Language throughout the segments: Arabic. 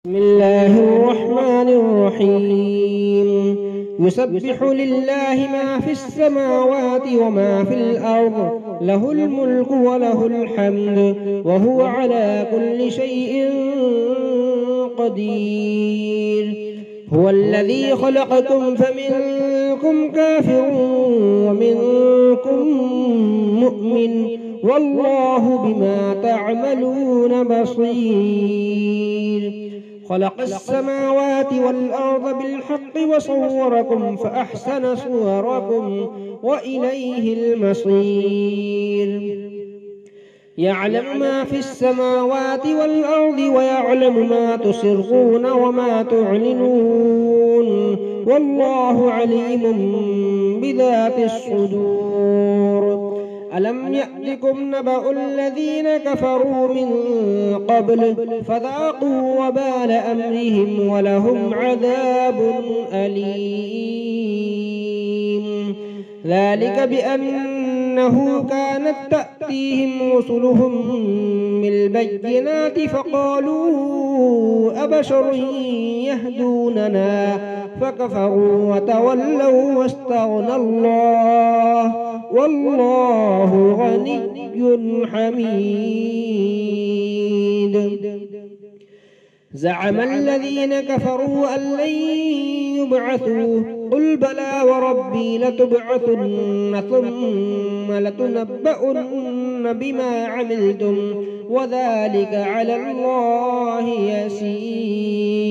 بسم الله الرحمن الرحيم. يسبح لله ما في السماوات وما في الأرض، له الملك وله الحمد، وهو على كل شيء قدير. هو الذي خلقكم فمنكم كافر ومنكم مؤمن، والله بما تعملون بصير. خلق السماوات والأرض بالحق وصوركم فأحسن صوركم وإليه المصير. يعلم ما في السماوات والأرض ويعلم ما تسرون وما تعلنون، والله عليم بذات الصدور. ألم يأتكم نبأ الذين كفروا من قبل فذاقوا وبال أمرهم ولهم عذاب أليم. ذلك بأنه كانت تأتيهم رسلهم بالبينات فقالوا أبشر يهدوننا فكفروا وتولوا واستغنى الله، والله غني حميد. زعم الذين كفروا أن لن يبعثوا، قل بلى وربي لتبعثن ثم لتنبؤن بما عملتم وذلك على الله يسير.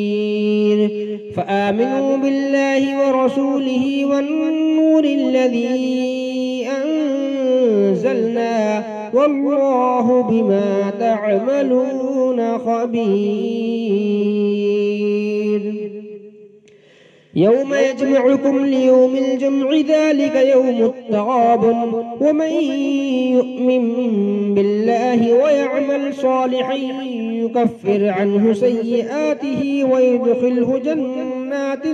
فآمنوا بالله ورسوله والنور الذي أنزلنا، والله بما تعملون خبير. يوم يجمعكم ليوم الجمع ذلك يوم التغابن، ومن يؤمن بالله ويعمل صالحا يكفر عنه سيئاته ويدخله جنات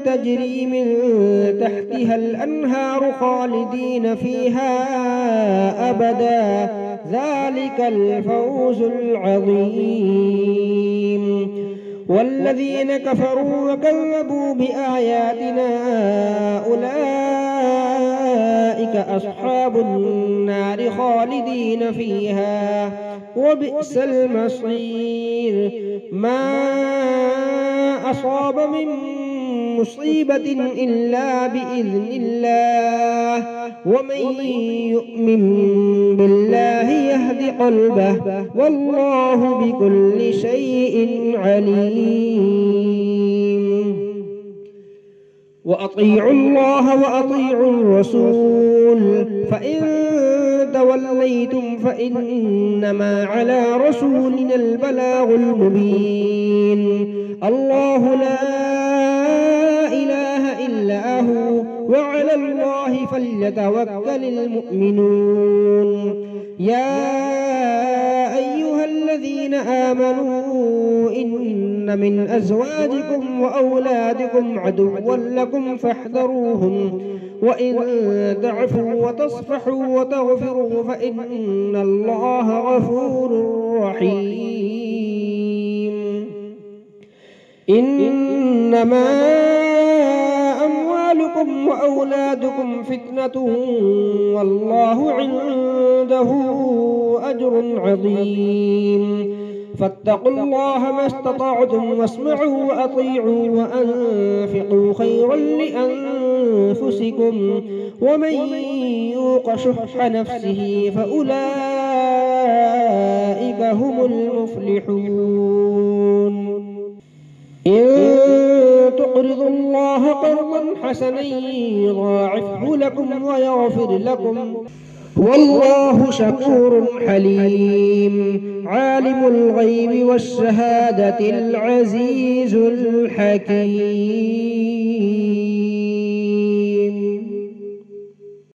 تجري من تحتها الأنهار خالدين فيها أبدا، ذلك الفوز العظيم. والذين كفروا وكذبوا بآياتنا أولئك أصحاب النار خالدين فيها وبئس المصير. ما أصاب من مصيبة إلا بإذن الله، ومن يؤمن بالله يهد قلبه، والله بكل شيء عليم. وأطيعوا الله وأطيعوا الرسول، فإن توليتم فإنما على رسولنا البلاغ المبين. الله لا إله إلا هو، وعلى الله فليتوكل المؤمنون. يا أيها الذين آمنوا إن من أزواجكم وأولادكم عدوا لكم فاحذروهم، وإن تعفوا وتصفحوا وتغفروا فإن الله غفور رحيم. إنما أموالكم وأولادكم فتنة والله عنده أجر عظيم. فاتقوا الله ما استطعتم واسمعوا وأطيعوا وأنفقوا خيرا لأنفسكم، ومن يوق شح نفسه فأولئك هم المفلحون. إن تقرضوا الله قرضا حسنا يضاعفه لكم ويغفر لكم، والله شكور حليم. عالم الغيب والشهادة العزيز الحكيم.